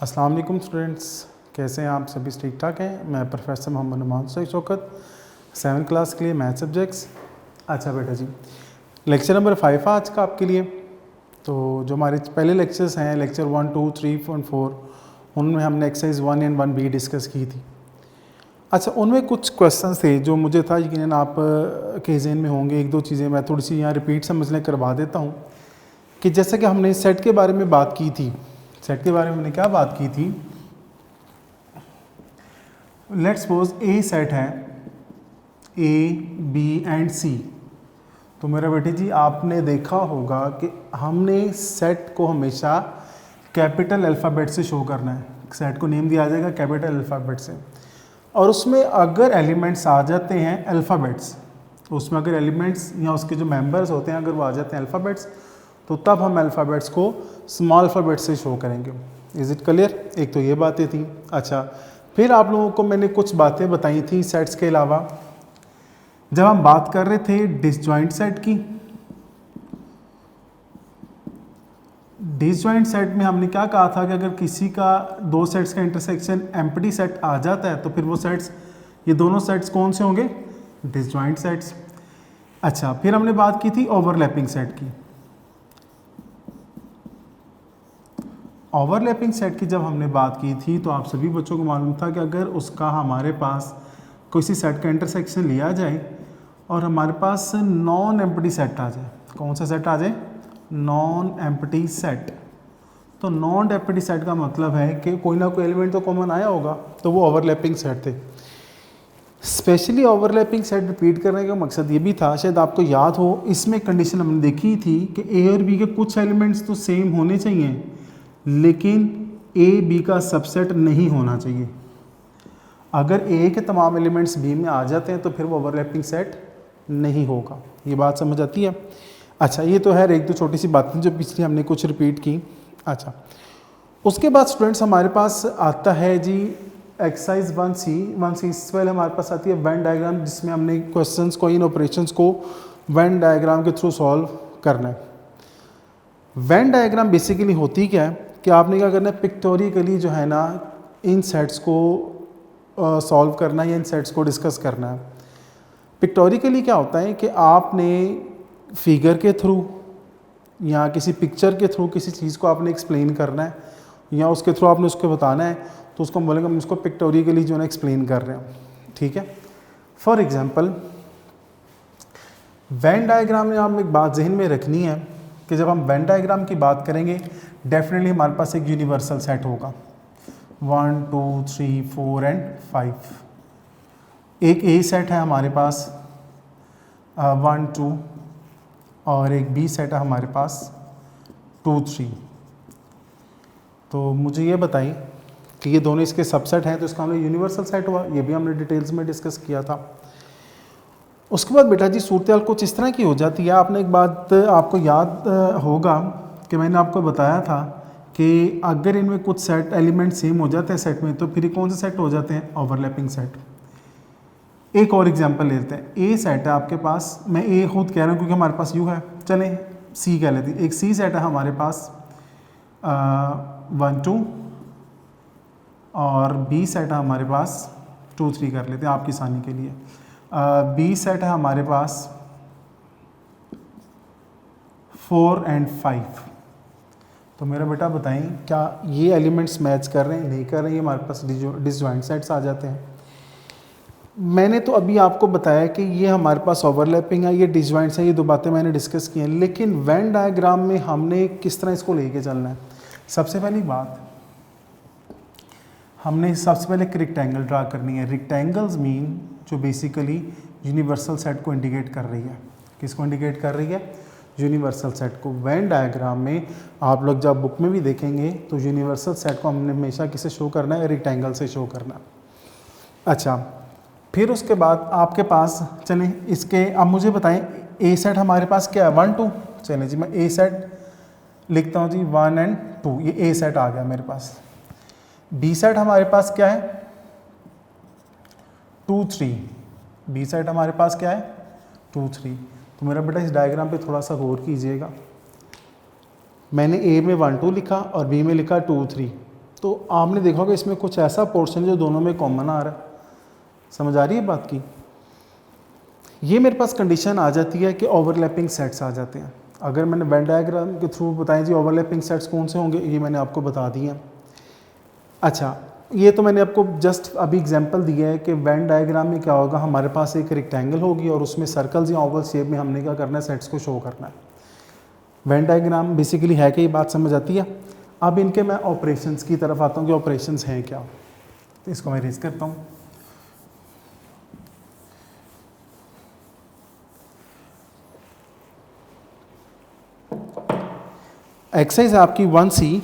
अस्सलाम वालेकुम स्टूडेंट्स, कैसे हैं आप सभी? ठीक ठाक हैं। मैं professor Mohammad Numan Shaukat, 7th class के लिए मैथ सब्जेक्ट्स। अच्छा बेटा जी, लेक्चर नंबर 5 आज का आपके लिए। तो जो हमारे पहले लेक्चर्स हैं, लेक्चर 1, 2, 3 और 4, उनमें हमने एक्सरसाइज 1 एंड 1B डिस्कस की थी। अच्छा, उनमें कुछ क्वेश्चंस थे जो मुझे था यकीनन आप के ज़हन में होंगे। एक दो चीज़ें मैं थोड़ी सी यहाँ रिपीट समझने करवा देता हूँ कि जैसे कि हमने सेट के बारे में बात की थी। सेट के बारे में हमने क्या बात की थी? लेट्स सपोज ए सेट है, ए बी एंड सी। तो मेरा बेटे जी आपने देखा होगा कि हमने सेट को हमेशा कैपिटल अल्फ़ाबेट से शो करना है। सेट को नेम दिया जाएगा कैपिटल अल्फ़ाबेट से, और उसमें अगर एलिमेंट्स आ जाते हैं अल्फ़ाबेट्स, तो उसमें अगर एलिमेंट्स या उसके जो मेंबर्स होते हैं अगर वो आ जाते हैं अल्फ़ाबेट्स, तो तब हम अल्फ़ाबेट्स को स्मॉल अल्फ़ाबेट से शो करेंगे। Is it clear? एक तो ये बातें थी। अच्छा, फिर आप लोगों को मैंने कुछ बातें बताई थी सेट्स के अलावा। जब हम बात कर रहे थे डिसजॉइंट सेट की, डिसजॉइंट सेट में हमने क्या कहा था कि अगर किसी का दो सेट्स का इंटरसेक्शन एम्प्टी सेट आ जाता है तो फिर वो सेट्स, ये दोनों सेट्स कौन से होंगे? Disjoint sets. अच्छा, फिर हमने बात की थी ओवरलैपिंग सेट की। ओवरलैपिंग सेट की जब हमने बात की थी तो आप सभी बच्चों को मालूम था कि अगर उसका हमारे पास किसी सेट का इंटरसेक्शन लिया जाए और हमारे पास नॉन एम्प्टी सेट आ जाए, कौन सा सेट आ जाए? Non empty set. तो नॉन एम्प्टी सेट का मतलब है कि कोई ना कोई एलिमेंट तो कॉमन आया होगा, तो वो ओवरलैपिंग सेट थे। स्पेशली ओवरलैपिंग सेट रिपीट करने का मकसद ये भी था, शायद आपको याद हो, इसमें कंडीशन हमने देखी थी कि ए और बी के कुछ एलिमेंट्स तो सेम होने चाहिए, लेकिन ए बी का सबसेट नहीं होना चाहिए। अगर ए के तमाम एलिमेंट्स बी में आ जाते हैं तो फिर वो ओवरलैपिंग सेट नहीं होगा। ये बात समझ आती है? अच्छा, ये तो है एक दो छोटी सी बातें जो पिछली हमने कुछ रिपीट की। अच्छा, उसके बाद स्टूडेंट्स हमारे पास आता है जी एक्सरसाइज 1C से पहले हमारे पास आती है वेन डायग्राम, जिसमें हमने क्वेश्चंस को, इन ऑपरेशंस को वेन डायग्राम के थ्रू सॉल्व करना है। वेन डायग्राम बेसिकली होती क्या है कि आपने क्या करना है, पिक्टोरिकली जो है ना इन सेट्स को सॉल्व करना है या इन सेट्स को डिस्कस करना है। पिक्टोरिकली क्या होता है कि आपने फिगर के थ्रू या किसी पिक्चर के थ्रू किसी चीज़ को आपने एक्सप्लेन करना है या उसके थ्रू आपने उसको बताना है, तो उसको हम बोलेंगे हम उसको पिक्टोरिकली जो है ना एक्सप्लेन कर रहे हैं। ठीक है? फॉर एग्जांपल, वेन डायग्राम में आप एक बात जहन में रखनी है कि जब हम वेन डायग्राम की बात करेंगे डेफिनेटली हमारे पास एक यूनिवर्सल सेट होगा। 1, 2, 3, 4 एंड 5। एक ए सेट है हमारे पास 1, 2, और एक बी सेट है हमारे पास 2, 3। तो मुझे ये बताइए कि ये दोनों इसके सबसेट हैं, तो इसका हमने यूनिवर्सल सेट हुआ। ये भी हमने डिटेल्स में डिस्कस किया था। उसके बाद बेटा जी सूरत कुछ इस तरह की हो जाती है। आपने एक बात आपको याद होगा कि मैंने आपको बताया था कि अगर इनमें कुछ सेट एलिमेंट सेम हो जाते हैं सेट में, तो फिर ये कौन से सेट हो जाते हैं? Overlapping set. एक और एग्जांपल लेते हैं। ए सेट है आपके पास, मैं ए खुद कह रहा हूँ क्योंकि हमारे पास यू है, चलें सी कह लेते हैं। एक सी सेट है हमारे पास 1, 2, और बी सेट है हमारे पास 2, 3 कर लेते हैं आपकी आसानी के लिए। बी सेट है हमारे पास 4 एंड 5। तो मेरा बेटा बताएं क्या ये एलिमेंट्स मैच कर रहे हैं? नहीं कर रहे हैं, हमारे पास डिसजॉइंट सेट्स आ जाते हैं। मैंने तो अभी आपको बताया कि ये हमारे पास ओवरलैपिंग है, ये डिसजॉइंट्स है, ये दो बातें मैंने डिस्कस की हैं। लेकिन वेन डायग्राम में हमने किस तरह इसको लेके चलना है? सबसे पहली बात, हमने सबसे पहले एक रेक्टेंगल ड्रा करनी है। रेक्टेंगल्स मीन जो बेसिकली यूनिवर्सल सेट को इंडिकेट कर रही है। किसको इंडिकेट कर रही है? यूनिवर्सल सेट को। वेन डायग्राम में आप लोग जब बुक में भी देखेंगे तो यूनिवर्सल सेट को हमने हमेशा किसे शो करना है? रेक्टेंगल से शो करना। अच्छा, फिर उसके बाद आपके पास, चलें इसके, अब मुझे बताएं ए सेट हमारे पास क्या है? 1, 2। चलें जी मैं ए सेट लिखता हूँ जी 1 एंड 2, ये ए सेट आ गया मेरे पास। बी सेट हमारे पास क्या है? 2, 3। बी सेट हमारे पास क्या है? 2, 3। तो मेरा बेटा इस डायग्राम पे थोड़ा सा गौर कीजिएगा। मैंने ए में 1, 2 लिखा और बी में लिखा 2, 3। तो आपने देखा होगा इसमें कुछ ऐसा पोर्शन जो दोनों में कॉमन आ रहा है। समझ आ रही है बात की? ये मेरे पास कंडीशन आ जाती है कि ओवरलैपिंग सेट्स आ जाते हैं। अगर मैंने वेन डायग्राम के थ्रू बताएं जी ओवरलैपिंग सेट्स कौन से होंगे, ये मैंने आपको बता दिए हैं। अच्छा, ये तो मैंने आपको जस्ट अभी एग्जांपल दिया है कि वेन डायग्राम में क्या होगा, हमारे पास एक रेक्टेंगल होगी और उसमें सर्कल्स या ओवल शेप में हमने क्या करना है, सेट्स को शो करना है। वेन डायग्राम बेसिकली है कि ये बात समझ आती है। अब इनके मैं ऑपरेशंस की तरफ आता हूँ कि ऑपरेशंस हैं क्या। तो इसको मैं रेज करता हूँ। एक्सरसाइज आपकी 1C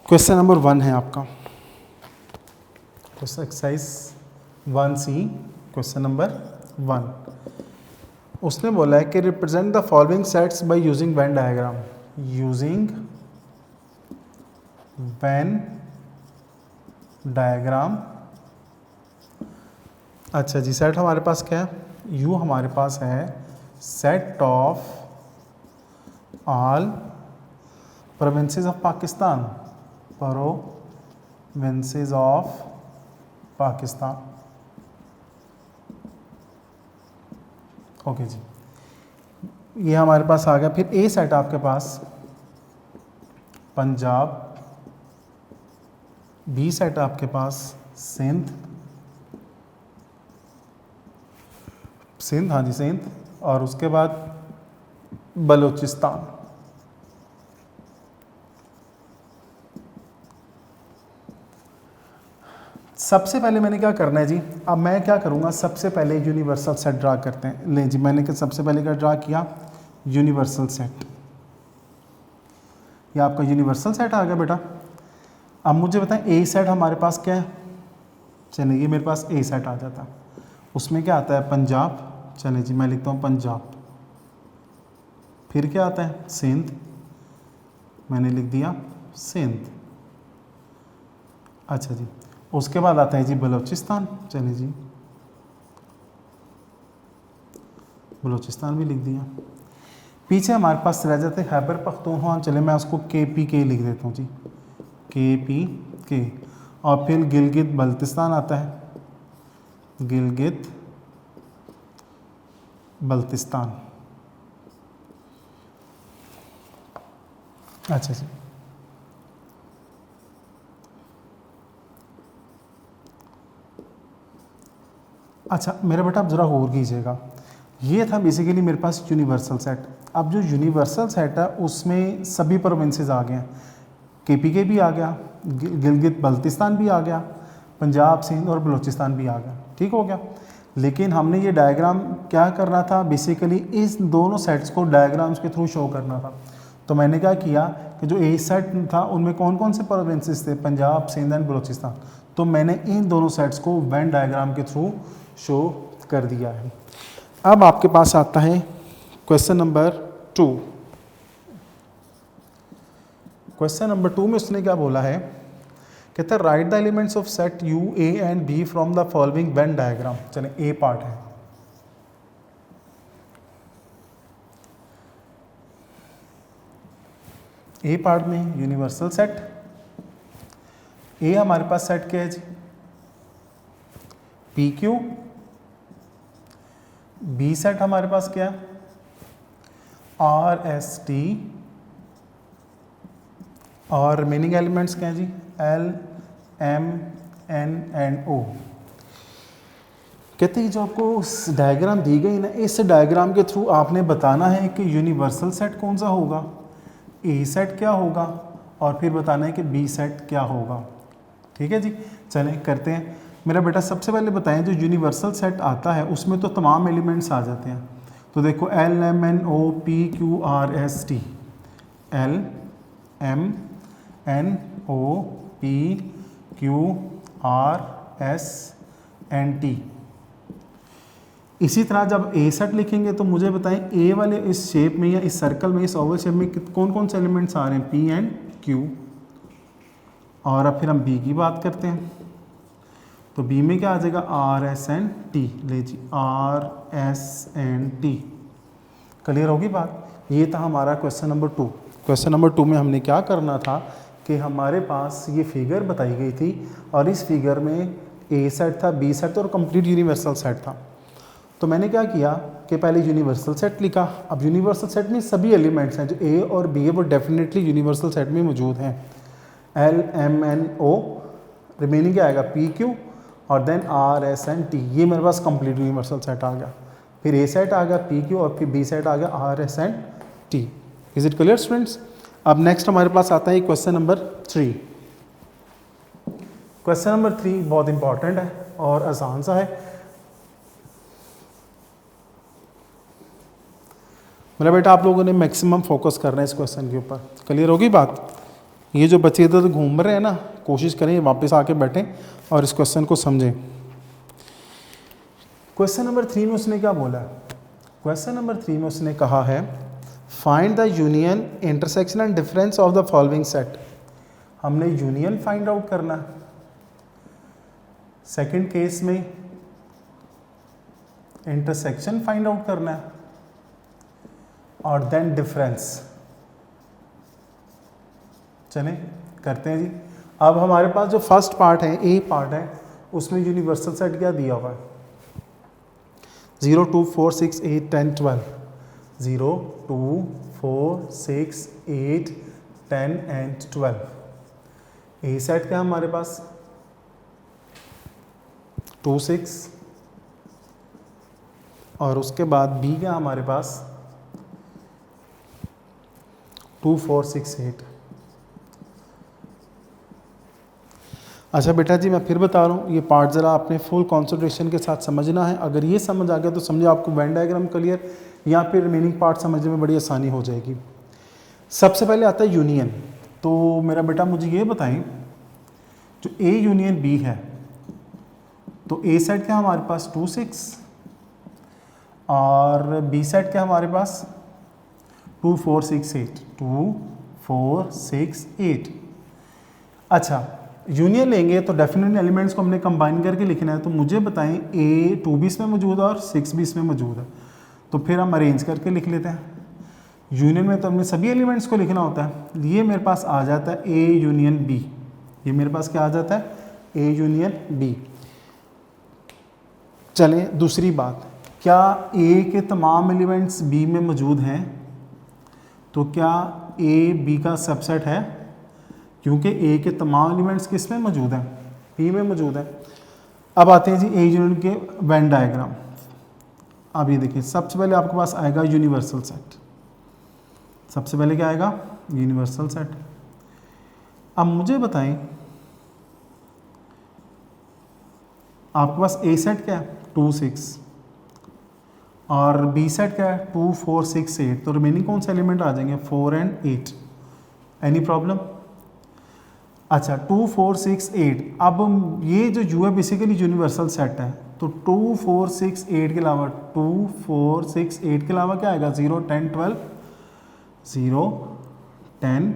क्वेश्चन नंबर 1 है आपका। Question exercise 1C question number 1। उसने बोला है कि represent the following sets by using Venn diagram. Using Venn diagram. अच्छा जी, सेट हमारे पास क्या है, यू हमारे पास है set of all provinces of Pakistan. Provinces of Pakistan. Okay जी, ये हमारे पास आ गया। फिर ए सेट आपके पास पंजाब, बी सेट आपके पास सिंध, हाँ जी सिंध, और उसके बाद बलूचिस्तान। सबसे पहले मैंने क्या करना है जी, अब मैं क्या करूँगा, सबसे पहले यूनिवर्सल सेट ड्रा करते हैं। ले जी, मैंने सबसे पहले क्या ड्रा किया, यूनिवर्सल सेट। ये आपका यूनिवर्सल सेट आ गया बेटा। अब मुझे बताएं ए सेट हमारे पास क्या है। चलिए, ये मेरे पास ए सेट आ जाता है। उसमें क्या आता है, पंजाब। चलिए जी, मैं लिखता हूँ पंजाब। फिर क्या आता है, सिंध। मैंने लिख दिया सिंध। अच्छा जी, उसके बाद आता है जी बलूचिस्तान। चलिए जी, बलूचिस्तान भी लिख दिया। पीछे हमारे पास रह जाते हैं खैबर पख्तूनख्वा। चले, मैं उसको KPK लिख देता हूँ जी, KPK। और फिर गिलगित बल्तिस्तान आता है, गिलगित बल्तिस्तान। अच्छा जी, अच्छा मेरा बेटा आप ज़रा गौर कीजिएगा। ये था बेसिकली मेरे पास यूनिवर्सल सेट। अब जो यूनिवर्सल सेट है उसमें सभी प्रोविंसेस आ गए हैं। KPK भी आ गया, गिलगित बल्तिस्तान भी आ गया, पंजाब, सिंध और बलूचिस्तान भी आ गया। ठीक हो गया। लेकिन हमने ये डायग्राम क्या करना था, बेसिकली इस दोनों सेट्स को डायग्राम्स के थ्रू शो करना था। तो मैंने क्या किया कि जो ए सेट था उनमें कौन कौन से प्रोविंसेस थे, पंजाब, सिंध एंड बलूचिस्तान। तो मैंने इन दोनों सेट्स को वेन डायग्राम के थ्रू शो कर दिया है। अब आपके पास आता है क्वेश्चन नंबर 2। क्वेश्चन नंबर 2 में उसने क्या बोला है, कहता है write the elements of set U A and B from the following Venn diagram. चले, ए पार्ट है। ए पार्ट में यूनिवर्सल सेट। ए हमारे पास सेट क्या है जी, PQ। बी सेट हमारे पास क्या है, RST। और रिमेनिंग एलिमेंट्स क्या है जी, L, M, N and O। कहते हैं जो आपको डायग्राम दी गई ना, इस डायग्राम के थ्रू आपने बताना है कि यूनिवर्सल सेट कौन सा होगा, ए सेट क्या होगा, और फिर बताना है कि बी सेट क्या होगा। ठीक है जी, चलें करते हैं। मेरा बेटा सबसे पहले बताएं, जो यूनिवर्सल सेट आता है उसमें तो तमाम एलिमेंट्स आ जाते हैं। तो देखो L, M, N, O, P, Q, R, S, T। L, M, N, O, P, Q, R, S, N, T। इसी तरह जब ए सेट लिखेंगे तो मुझे बताएं ए वाले इस शेप में या इस सर्कल में, इस ओवल शेप में कौन कौन से एलिमेंट्स आ रहे हैं, P एंड Q। और अब फिर हम बी की बात करते हैं। तो बी में क्या आ जाएगा आर एस एन टी, ले जी R S N T. Clear होगी बात। ये था हमारा क्वेश्चन नंबर 2। क्वेश्चन नंबर 2 में हमने क्या करना था कि हमारे पास ये फिगर बताई गई थी और इस फिगर में ए सेट था, बी सेट था और कंप्लीट यूनिवर्सल सेट था। तो मैंने क्या किया कि पहले यूनिवर्सल सेट लिखा। अब यूनिवर्सल सेट में सभी एलिमेंट्स हैं जो ए और बी है वो डेफिनेटली यूनिवर्सल सेट में मौजूद हैं। L M N O, remaining क्या आएगा पी क्यू और then R S N T. ये मेरे पास कंप्लीट यूनिवर्सल सेट आ गया। फिर ए सेट आ गया पी क्यू और फिर बी सेट आ गया R S N T. Is it clear students. अब नेक्स्ट हमारे पास आता है क्वेश्चन नंबर 3। क्वेश्चन नंबर 3 बहुत इंपॉर्टेंट है और आसान सा है। मेरा बेटा आप लोगों ने मैक्सिमम फोकस करना है इस क्वेश्चन के ऊपर। क्लियर होगी बात। ये जो बच्चे इधर घूम रहे हैं ना, कोशिश करें वापस आके बैठें और इस क्वेश्चन को समझें। क्वेश्चन नंबर 3 में उसने क्या बोला है? क्वेश्चन नंबर 3 में उसने कहा है find the union intersection and difference of the following set. हमने यूनियन फाइंड आउट करना है। सेकंड केस में इंटरसेक्शन फाइंड आउट करना है और देन डिफरेंस। चलें करते हैं जी। अब हमारे पास जो फर्स्ट पार्ट है ए पार्ट है उसमें यूनिवर्सल सेट क्या दिया हुआ है 0 2 4 6 8 10 12। 0 2 4 6 8 10 एंड 12। ए सेट क्या हमारे पास 2 6 और उसके बाद बी क्या हमारे पास 2 4 6 8। अच्छा बेटा जी मैं फिर बता रहा हूँ ये पार्ट ज़रा अपने फुल कॉन्सेंट्रेशन के साथ समझना है। अगर ये समझ आ गया तो समझो आपको वेन डायग्राम क्लियर या फिर रिमेनिंग पार्ट समझने में बड़ी आसानी हो जाएगी। सबसे पहले आता है यूनियन। तो मेरा बेटा मुझे ये बताएं जो ए यूनियन बी है तो ए सेट क्या हमारे पास 2 6 और बी सेट क्या हमारे पास 2 4 6 8। 2 4 6 8। अच्छा यूनियन लेंगे तो डेफिनेटली एलिमेंट्स को हमने कंबाइन करके लिखना है। तो मुझे बताएं ए 2 भी इसमें मौजूद है और 6 भी इसमें मौजूद है। तो फिर हम अरेंज करके लिख लेते हैं। यूनियन में तो हमने सभी एलिमेंट्स को लिखना होता है। ये मेरे पास आ जाता है ए यूनियन बी। ये मेरे पास क्या आ जाता है ए यूनियन बी। चलें दूसरी बात, क्या ए के तमाम एलिमेंट्स बी में मौजूद हैं? तो क्या ए बी का सबसेट है? क्योंकि ए के तमाम एलिमेंट्स किस में मौजूद हैं बी में मौजूद है। अब आते हैं जी ए यूनियन के वेन डायग्राम। अब ये देखिए सबसे पहले आपके पास आएगा यूनिवर्सल सेट। सबसे पहले क्या आएगा यूनिवर्सल सेट। अब मुझे बताएं आपके पास ए सेट क्या है 2 6 और बी सेट क्या है 2 4 6 8। तो रिमेनिंग कौन से एलिमेंट आ जाएंगे 4 एंड 8। Any problem? अच्छा 2 4 6 8। अब ये जो यू है बेसिकली यूनिवर्सल सेट है तो 2 4 6 8 के अलावा 2 4 6 8 के अलावा क्या आएगा 0 10 12। 0 10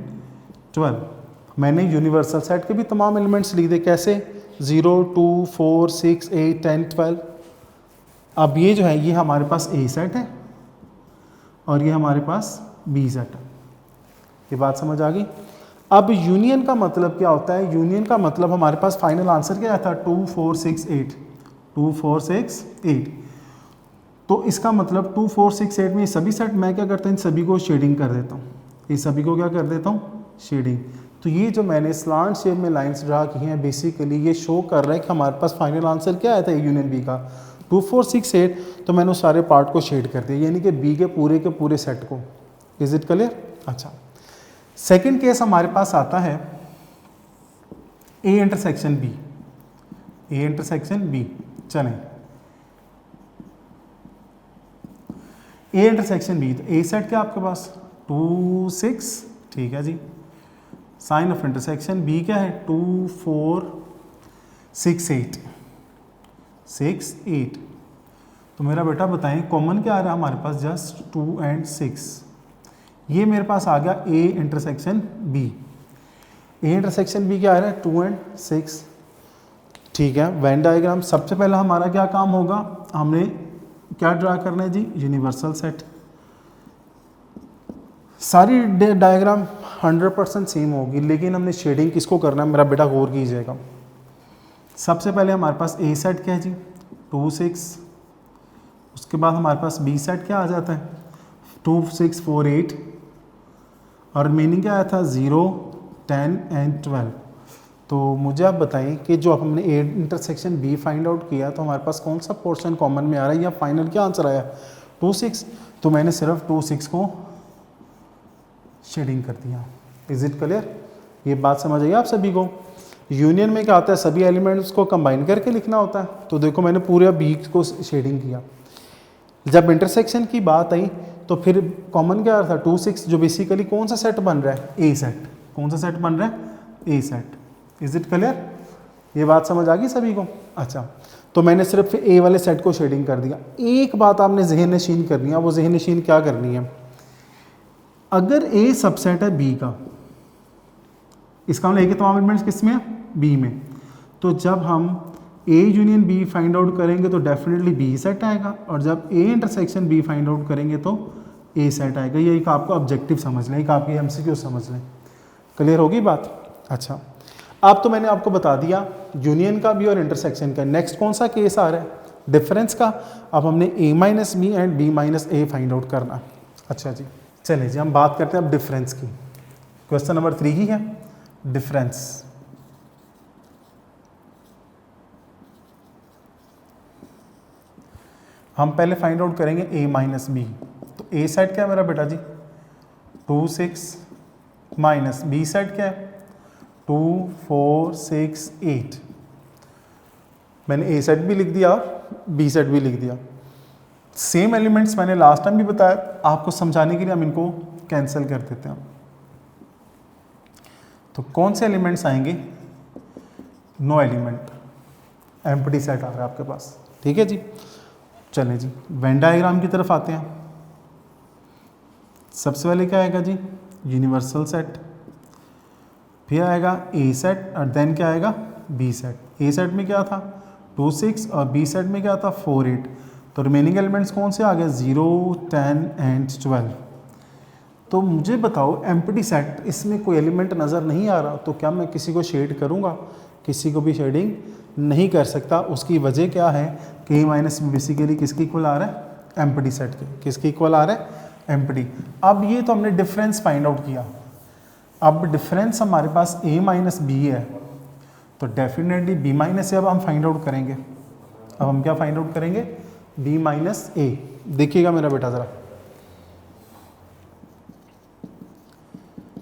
12। मैंने यूनिवर्सल सेट के भी तमाम एलिमेंट्स लिख दे। कैसे 0 2 4 6 8 10 12। अब ये जो है ये हमारे पास ए सेट है और ये हमारे पास बी सेट है। ये बात समझ आ गई। अब यूनियन का मतलब क्या होता है? यूनियन का मतलब हमारे पास फाइनल आंसर क्या था 2 4 6 8। 2 4 6 8। तो इसका मतलब 2 4 6 8 में ये सभी सेट मैं क्या करता हूँ इन सभी को शेडिंग कर देता हूँ। ये सभी को क्या कर देता हूँ शेडिंग। तो ये जो मैंने स्लांट शेप में लाइंस ड्रा की हैं बेसिकली ये शो कर रहा है कि हमारे पास फाइनल आंसर क्या आया था यूनियन बी का 2 4 6 8। तो मैंने उस सारे पार्ट को शेड कर दिया यानी कि बी के पूरे सेट को। Is it clear? अच्छा सेकंड केस हमारे पास आता है A intersection B. A intersection B. चलें ए इंटरसेक्शन बी। तो ए सेट क्या आपके पास 2 6। ठीक है जी। साइन ऑफ इंटरसेक्शन बी क्या है 2 4 6 8। 6 8। तो मेरा बेटा बताएं कॉमन क्या आ रहा है हमारे पास जस्ट 2 एंड 6। ये मेरे पास आ गया A intersection B. A intersection B क्या आ रहा है 2 एंड 6। ठीक है, वेन डायग्राम सबसे पहला हमारा क्या काम होगा, हमने क्या ड्रा करना है जी, यूनिवर्सल सेट। सारी डायग्राम 100% सेम होगी, लेकिन हमने शेडिंग किसको करना है, मेरा बेटा गौर कीजिएगा। सबसे पहले हमारे पास ए सेट क्या है जी, 2 6, उसके बाद हमारे पास बी सेट क्या आ जाता है, 2 6 4 8, और मीनिंग क्या आया था, 0 10 एंड 12। तो मुझे आप बताएं कि जो हमने A intersection B find out किया, तो हमारे पास कौन सा पोर्शन कॉमन में आ रहा है, या फाइनल क्या आंसर आया, 2 6। तो मैंने सिर्फ 2 6 को शेडिंग कर दिया। इज इट क्लियर, ये बात समझ आई आप सभी को। यूनियन में क्या आता है, सभी एलिमेंट्स को कंबाइन करके लिखना होता है। तो देखो मैंने पूरे बी को शेडिंग किया। जब इंटरसेक्शन की बात आई तो फिर कॉमन क्या था, 2 6, जो बेसिकली कौन सा सेट बन रहा है, ए सेट। कौन सा सेट बन रहा है, ए सेट। इज इट क्लियर, ये बात समझ आ गई सभी को। अच्छा, तो मैंने सिर्फ ए वाले सेट को शेडिंग कर दिया। एक बात आपने ज़हन नशीन करनी है, वो ज़हन नशीन क्या करनी है, अगर ए सबसेट है बी का, इसका मतलब ए के तमाम एलिमेंट्स किस में है, बी में, तो जब हम A union B find out करेंगे तो डेफिनेटली बी सेट आएगा, और जब A intersection B find out करेंगे तो ए सेट आएगा। ये एक आपको ऑब्जेक्टिव समझ लें, एक आपकी एमसीक्यू समझ लें। क्लियर होगी बात। अच्छा, अब तो मैंने आपको बता दिया यूनियन का भी और इंटरसेक्शन का। नेक्स्ट कौन सा केस आ रहा है, डिफरेंस का। अब हमने a minus B and b minus A find out करना है। अच्छा जी, चलिए जी हम बात करते हैं अब डिफरेंस की। क्वेश्चन नंबर 3 ही है, डिफरेंस। हम पहले फाइंड आउट करेंगे a माइनस बी। तो a सेट क्या है मेरा बेटा जी, 2 6, माइनस b सेट क्या है, 2 4 6 8। मैंने ए सेट भी लिख दिया और बी सेट भी लिख दिया। सेम एलिमेंट्स मैंने लास्ट टाइम भी बताया, आपको समझाने के लिए हम इनको कैंसिल कर देते हैं। तो कौन से एलिमेंट्स आएंगे, नो एलिमेंट, एम्प्टी सेट आ रहा है आपके पास। ठीक है जी, चलें जी वेन डायग्राम की तरफ आते हैं। सबसे पहले क्या आएगा जी, यूनिवर्सल सेट, फिर आएगा ए सेट, और देन क्या आएगा, बी सेट। ए सेट में क्या था, 2 6, और बी सेट में क्या था, 4 8। तो रिमेनिंग एलिमेंट्स कौन से आ गए, 0 10 एंड 12। तो मुझे बताओ एम्प्टी सेट, इसमें कोई एलिमेंट नज़र नहीं आ रहा, तो क्या मैं किसी को शेड करूँगा, किसी को भी शेडिंग नहीं कर सकता। उसकी वजह क्या है कि ए माइनस बेसिकली किसकी इक्वल आ रहा है, एम्प्टी सेट के। किसकी इक्वल आ रहा है, एम्प्टी। अब ये तो हमने डिफरेंस फाइंड आउट किया। अब डिफरेंस हमारे पास a माइनस बी है, तो डेफिनेटली b माइनस ए अब हम फाइंड आउट करेंगे। अब हम क्या फाइंड आउट करेंगे, b माइनस ए। देखिएगा मेरा बेटा ज़रा,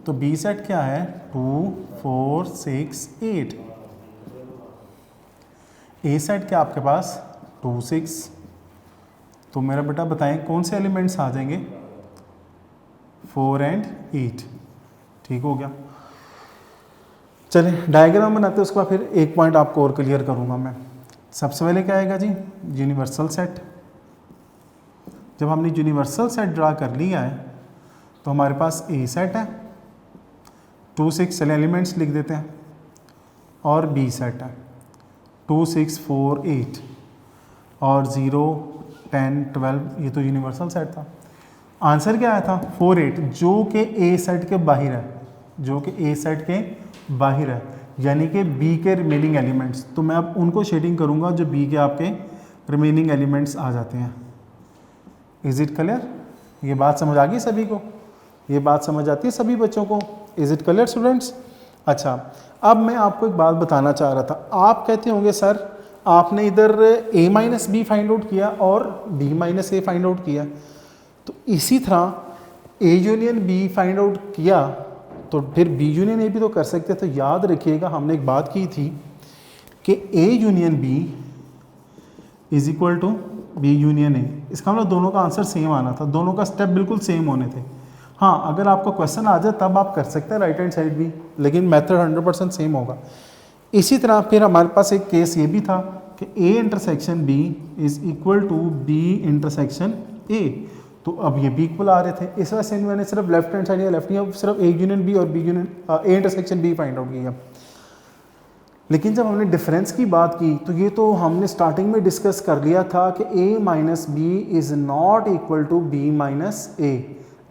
तो b सेट क्या है, 2 4 6 8। a सेट क्या आपके पास, 2 6। तो मेरा बेटा बताएं कौन से एलिमेंट्स आ जाएंगे, 4 एंड 8। ठीक हो गया। चलिए डायग्राम बनाते हैं, उसके बाद फिर एक पॉइंट आपको और क्लियर करूंगा मैं। सबसे पहले क्या आएगा जी, यूनिवर्सल सेट। जब हमने यूनिवर्सल सेट ड्रा कर लिया है तो हमारे पास ए सेट है, 2 6, चले एलिमेंट्स लिख देते हैं, और बी सेट है, 2 6 4 8, और 0 10 12। ये तो यूनिवर्सल सेट था। आंसर क्या आया था, 4 8, जो कि ए सेट के बाहर है, जो कि ए सेट के बाहर है, यानी कि बी के रिमेनिंग एलिमेंट्स। तो मैं अब उनको शेडिंग करूंगा जो बी के आपके रिमेनिंग एलिमेंट्स आ जाते हैं। इज इट क्लियर, ये बात समझ आ गई सभी को, ये बात समझ आती है सभी बच्चों को। Is it clear students. अच्छा, अब मैं आपको एक बात बताना चाह रहा था। आप कहते होंगे सर आपने इधर a minus B find out किया और b minus A find out किया, तो इसी तरह a union b find out किया तो फिर b यूनियन ए भी तो कर सकते। तो याद रखिएगा हमने एक बात की थी कि a union b is equal to b union A. इसका मतलब दोनों का आंसर सेम आना था, दोनों का स्टेप बिल्कुल सेम होने थे। हाँ, अगर आपको क्वेश्चन आ जाए तब आप कर सकते हैं राइट हैंड साइड भी, लेकिन मेथड 100% सेम होगा। इसी तरह फिर हमारे पास एक केस ये भी था कि a intersection b is equal to b intersection a। तो अब ये b इक्वल आ रहे थे, इस वजह से मैंने सिर्फ लेफ्ट हैंड साइड या लेफ्ट नहीं, सिर्फ a यूनियन b और b union a intersection b find out किया। लेकिन जब हमने डिफरेंस की बात की तो ये तो हमने स्टार्टिंग में डिस्कस कर लिया था कि a minus B is not equal to B minus A.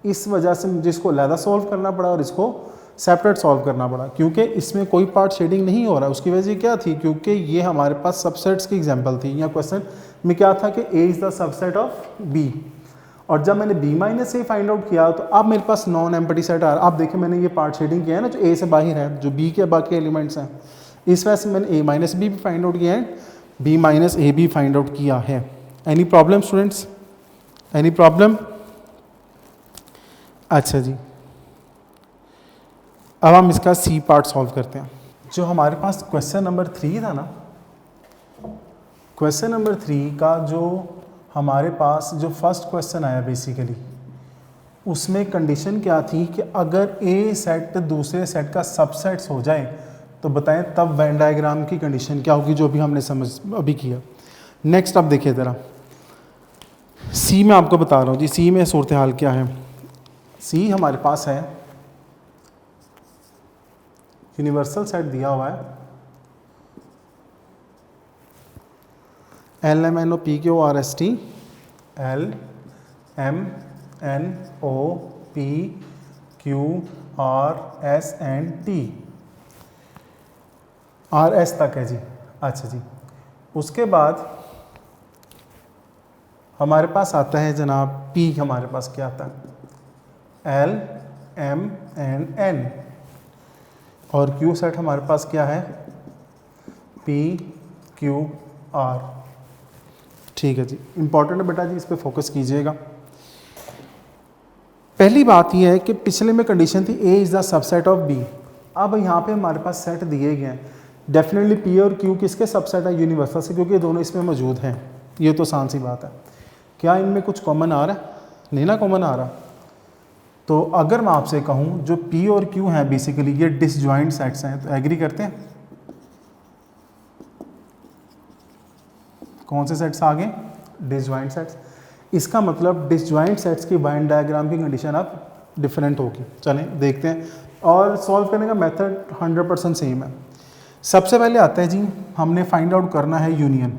इस वजह से मुझे इसको अलहदा सॉल्व करना पड़ा और इसको सेपरेट सॉल्व करना पड़ा, क्योंकि इसमें कोई पार्ट शेडिंग नहीं हो रहा। उसकी वजह क्या थी, क्योंकि ये हमारे पास सबसेट्स की एग्जांपल थी। या क्वेश्चन में क्या था कि a is the subset of b, और जब मैंने b minus A find out किया तो अब मेरे पास नॉन एम्प्टी सेट आ रहा है। आप देखें मैंने ये पार्ट शेडिंग किया है ना, जो a से बाहर है, जो b के बाकी एलिमेंट्स हैं, इस वजह से मैंने a माइनस बी भी फाइंड आउट किया है, b माइनस ए भी फाइंड आउट किया है। Any problem students, any problem? अच्छा जी, अब हम इसका सी पार्ट सॉल्व करते हैं। जो हमारे पास क्वेश्चन नंबर 3 था ना, क्वेश्चन नंबर 3 का जो हमारे पास जो फर्स्ट क्वेश्चन आया बेसिकली, उसमें कंडीशन क्या थी कि अगर ए सेट दूसरे सेट का सबसेट्स हो जाए तो बताएं तब वेन डायग्राम की कंडीशन क्या होगी, जो भी हमने अभी किया। नेक्स्ट अब देखिए ज़रा, सी में आपको बता रहा हूँ जी, सी में सूरत हाल क्या है। सी हमारे पास है, यूनिवर्सल सेट दिया हुआ है L M N O P Q R S T, L M N O P Q R S N T, R S तक है जी। अच्छा जी, उसके बाद हमारे पास आता है जनाब पी, हमारे पास क्या आता है, एल एम एन एन, और क्यू सेट हमारे पास क्या है, पी क्यू आर। ठीक है जी, इंपॉर्टेंट है बेटा जी, इस पे फोकस कीजिएगा। पहली बात यह है कि पिछले में कंडीशन थी A is the subset of B. अब यहाँ पे हमारे पास सेट दिए गए हैं, डेफिनेटली पी और क्यू किसके सबसेट है, यूनिवर्सल से, क्योंकि दोनों इसमें मौजूद हैं। ये तो आसान सी बात है। क्या इनमें कुछ कॉमन आ रहा है? नहीं ना कॉमन आ रहा। तो अगर मैं आपसे कहूँ जो पी और क्यू हैं बेसिकली ये डिसजॉइंट सेट्स हैं, तो एग्री करते हैं? कौन से सेट्स आ गए? Disjoint sets. इसका मतलब डिसजॉइंट सेट्स की वेन डायग्राम की कंडीशन अब डिफरेंट होगी। चलें देखते हैं, और सॉल्व करने का मेथड 100% सेम है। सबसे पहले आता है जी, हमने फाइंड आउट करना है यूनियन।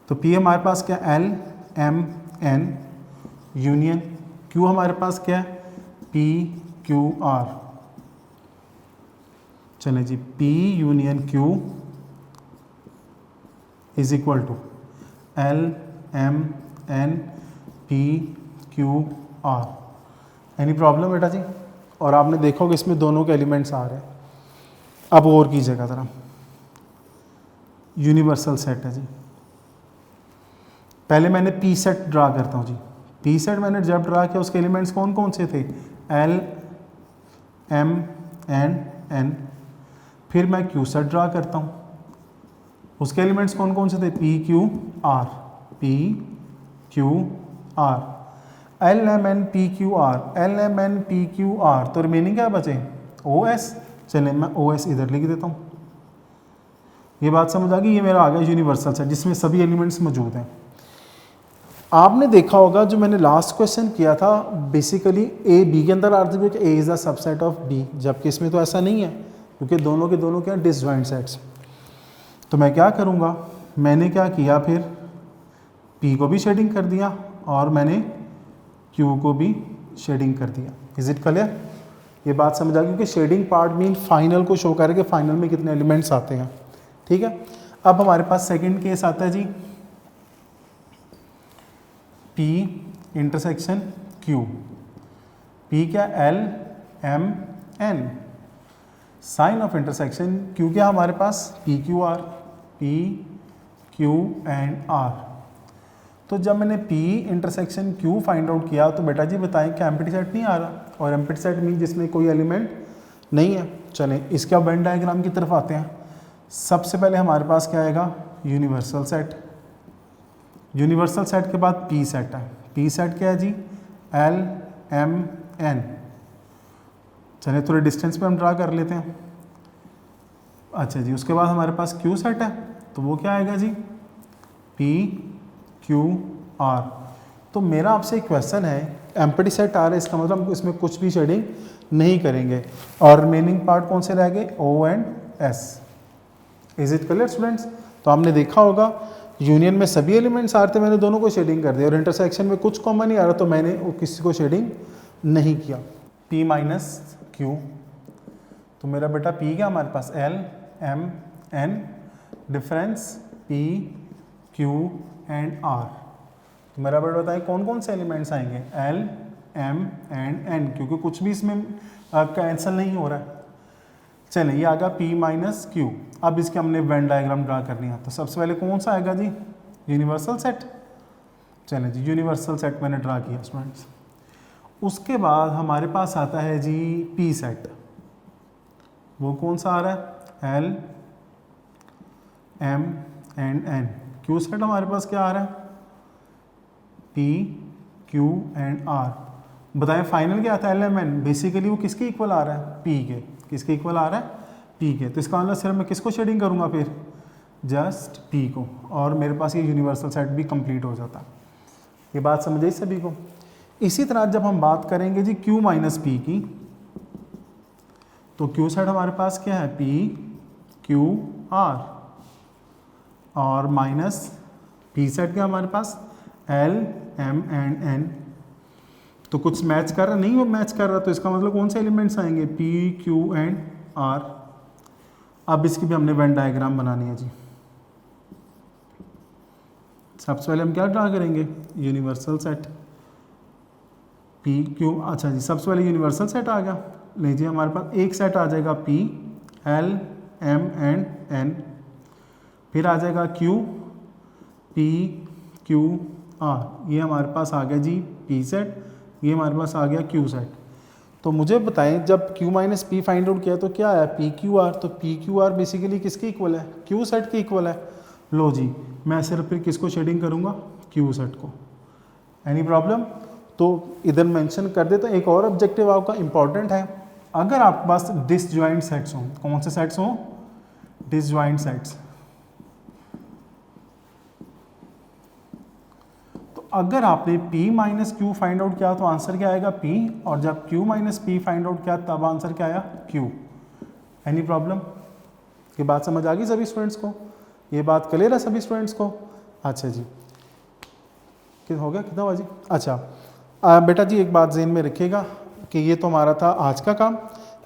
तो पी हमारे पास क्या, L M N union, Q हमारे पास क्या है, पी क्यू आर। चलें जी, P union Q is equal to L M N P Q R. Any problem बेटा जी? और आपने देखा होगा इसमें दोनों के एलिमेंट्स आ रहे हैं। अब और कीजिएगा ज़रा, यूनिवर्सल सेट है जी। पहले मैंने पी सेट ड्रा करता हूँ जी। पी सेट मैंने जब ड्रा किया उसके एलिमेंट्स कौन कौन से थे, एल एम एन एन। फिर मैं क्यू सेट ड्रा करता हूँ, उसके एलिमेंट्स कौन कौन से थे, P Q R, P Q R, L M N P Q R, L M N P Q R. तो रिमेनिंग क्या बचे, ओ एस। चलिए मैं ओ एस इधर लिख देता हूँ। ये बात समझ आ गई? ये मेरा आ गया यूनिवर्सल सेट जिसमें सभी एलिमेंट्स मौजूद हैं। आपने देखा होगा जो मैंने लास्ट क्वेश्चन किया था, बेसिकली ए बी के अंदर अर्थ कि A is the subset of B, जबकि इसमें तो ऐसा नहीं है, क्योंकि दोनों के दोनों क्या डिसजॉइंट सेट्स। तो मैं क्या करूँगा, मैंने क्या किया, फिर पी को भी शेडिंग कर दिया और मैंने क्यू को भी शेडिंग कर दिया। Is it clear? ये बात समझ आ गई कि शेडिंग पार्ट मीन फाइनल को शो करे कि फाइनल में कितने एलिमेंट्स आते हैं। ठीक है, अब हमारे पास सेकंड केस आता है जी, P इंटरसेक्शन Q। P क्या, L M N। Sign of intersection Q क्या हमारे पास, P Q R, P Q and R। तो जब मैंने P intersection Q find out किया तो बेटा जी बताएं कि एम्प्टी सेट नहीं आ रहा, और एम्प्टी सेट मीन जिसमें कोई एलिमेंट नहीं है। चलें इसके अब वेन डायग्राम की तरफ आते हैं। सबसे पहले हमारे पास क्या आएगा, यूनिवर्सल सेट। यूनिवर्सल सेट के बाद पी सेट है। पी सेट क्या है जी, एल एम एन। चलिए थोड़े डिस्टेंस पे हम ड्रा कर लेते हैं। अच्छा जी, उसके बाद हमारे पास क्यू सेट है, तो वो क्या आएगा जी, पी क्यू आर। तो मेरा आपसे एक क्वेश्चन है एम्प्टी सेट आ रहा है, इसका मतलब हम इसमें कुछ भी शेडिंग नहीं करेंगे। और रिमेनिंग पार्ट कौन से रह गए, O and S. Is it clear students? तो आपने देखा होगा यूनियन में सभी एलिमेंट्स आ रहे थे, मैंने दोनों को शेडिंग कर दिया, और इंटरसेक्शन में कुछ कॉमन नहीं आ रहा तो मैंने वो किसी को शेडिंग नहीं किया। P माइनस क्यू, तो मेरा बेटा P क्या हमारे पास, L M N, difference P Q and R। तो मेरा बेटा बताइए कौन कौन से एलिमेंट्स आएंगे, L M एंड N, क्योंकि कुछ भी इसमें कैंसिल नहीं हो रहा है। चलिए ये आ गया P माइनस क्यू। अब इसके हमने वेन डायग्राम ड्रा करनी है, तो सबसे पहले कौन सा आएगा जी, यूनिवर्सल सेट। चलिए जी यूनिवर्सल सेट मैंने ड्रा किया स्टूडेंट्स। उसके बाद हमारे पास आता है जी P सेट, वो कौन सा आ रहा है, L M and N। Q set हमारे पास क्या आ रहा है, P Q एंड R। बताएं फाइनल क्या आता है, L M N, बेसिकली वो किसके इक्वल आ रहा है, P के। किसके इक्वल आ रहा है, P के। तो इसका मतलब सिर्फ मैं किसको शेडिंग करूंगा फिर, जस्ट P को, और मेरे पास ये यूनिवर्सल सेट भी कंप्लीट हो जाता। ये बात समझ आई सभी को। इसी तरह जब हम बात करेंगे जी Q माइनस P की, तो Q सेट हमारे पास क्या है, P Q R, और माइनस P सेट क्या हमारे पास, L M एंड N। तो कुछ मैच कर रहा नहीं, वो मैच कर रहा, तो इसका मतलब कौन से एलिमेंट्स आएंगे, P Q एंड R। अब इसकी भी हमने वेन डायग्राम बनानी है जी। सबसे पहले हम क्या ड्रा करेंगे, यूनिवर्सल सेट P Q। अच्छा जी, सबसे पहले यूनिवर्सल सेट आ गया, लीजिए हमारे पास एक सेट आ जाएगा P L M and N, फिर आ जाएगा Q P Q R। ये हमारे पास आ गया जी P सेट, ये हमारे पास आ गया Q सेट। तो मुझे बताएं जब Q minus P find out किया तो क्या आया, P Q R। तो P Q R बेसिकली किसके इक्वल है, Q सेट के इक्वल है। लो जी, मैं सिर्फ फिर किसको शेडिंग करूंगा, Q सेट को। Any problem? तो इधर मेंशन कर दे। तो एक और ऑब्जेक्टिव आपका इंपॉर्टेंट है, अगर आपके पास डिसजॉइंट सेट्स हों, कौन से सेट्स हों, डिसजॉइंट सेट्स। अगर आपने P minus Q find out किया तो आंसर क्या आएगा, P, और जब Q minus P find out किया तब आंसर क्या आया, Q। Any problem? ये बात समझ आ गई सभी स्टूडेंट्स को? ये बात क्लियर है सभी स्टूडेंट्स को? अच्छा जी, हो गया, कितना हुआ जी? अच्छा बेटा जी एक बात ज़हन में रखिएगा कि ये तो हमारा था आज का काम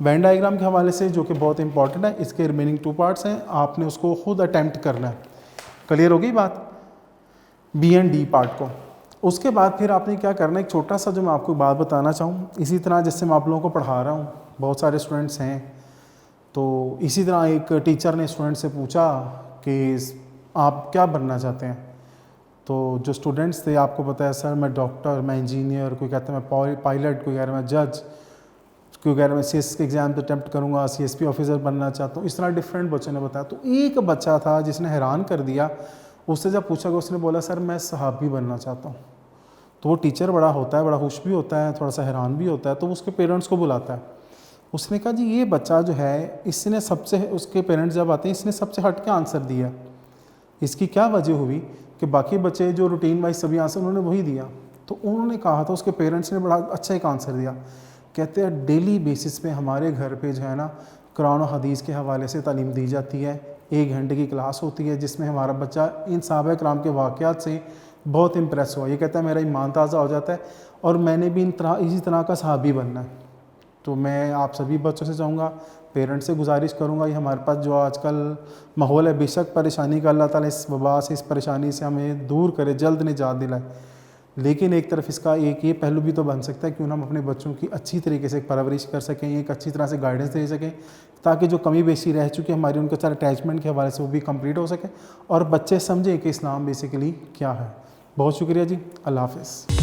वेन डायग्राम के हवाले से, जो कि बहुत इंपॉर्टेंट है। इसके रिमेनिंग 2 पार्ट्स हैं, आपने उसको खुद अटैम्प्ट करना है। क्लियर हो गई बात, B एंड D पार्ट को। उसके बाद फिर आपने क्या करना है, एक छोटा सा जो मैं आपको बात बताना चाहूँ, इसी तरह जिससे मैं आप लोगों को पढ़ा रहा हूँ, बहुत सारे स्टूडेंट्स हैं, तो इसी तरह एक टीचर ने स्टूडेंट से पूछा कि आप क्या बनना चाहते हैं। तो जो स्टूडेंट्स थे, आपको पता है सर मैं डॉक्टर, मैं इंजीनियर, कोई कहता है मैं पायलट, कोई कह रहा है मैं जज, कोई कह रहा है मैं CS के एग्ज़ाम अटैम्प्ट करूँगा, CSP ऑफिसर बनना चाहता हूँ। इस तरह डिफरेंट बच्चों ने बताया। तो एक बच्चा था जिसने हैरान कर दिया, उससे जब पूछा गया उसने बोला सर मैं सहाबी बनना चाहता हूँ। तो वो टीचर बड़ा होता है, बड़ा खुश भी होता है, थोड़ा सा हैरान भी होता है, तो वो उसके पेरेंट्स को बुलाता है। उसने कहा जी ये बच्चा जो है, इसने सबसे, उसके पेरेंट्स जब आते हैं, इसने सबसे हट के आंसर दिया। इसकी क्या वजह हुई कि बाकी बच्चे जो रूटीन वाइज सभी आंसर उन्होंने वही दिया। तो उन्होंने कहा था, उसके पेरेंट्स ने बड़ा अच्छा एक आंसर दिया। कहते हैं डेली बेसिस पे हमारे घर पे जो है ना, कुरान और हदीस के हवाले से तालीम दी जाती है। 1 घंटे की क्लास होती है जिसमें हमारा बच्चा इन सहाबा किराम के वाक़यात से बहुत इम्प्रेस हुआ। ये कहता है मेरा ईमान ताज़ा हो जाता है और मैंने भी इसी तरह का सहाबी बनना है। तो मैं आप सभी बच्चों से चाहूँगा, पेरेंट्स से गुजारिश करूँगा, ये हमारे पास जो आजकल माहौल है, बेशक परेशानी का, अल्लाह ताला इस वबा से, इस परेशानी से हमें दूर करे, जल्द निजात दिलाए। लेकिन एक तरफ इसका एक ये पहलू भी तो बन सकता है कि हम अपने बच्चों की अच्छी तरीके से परवरिश कर सकें, एक अच्छी तरह से गाइडेंस दे सकें, ताकि जो कमी बेसी रह चुकी है हमारी उनके साथ अटैचमेंट के हवाले से वो भी कंप्लीट हो सके और बच्चे समझें कि इस्लाम बेसिकली क्या है। बहुत शुक्रिया जी, अल्लाह हाफ़िज़।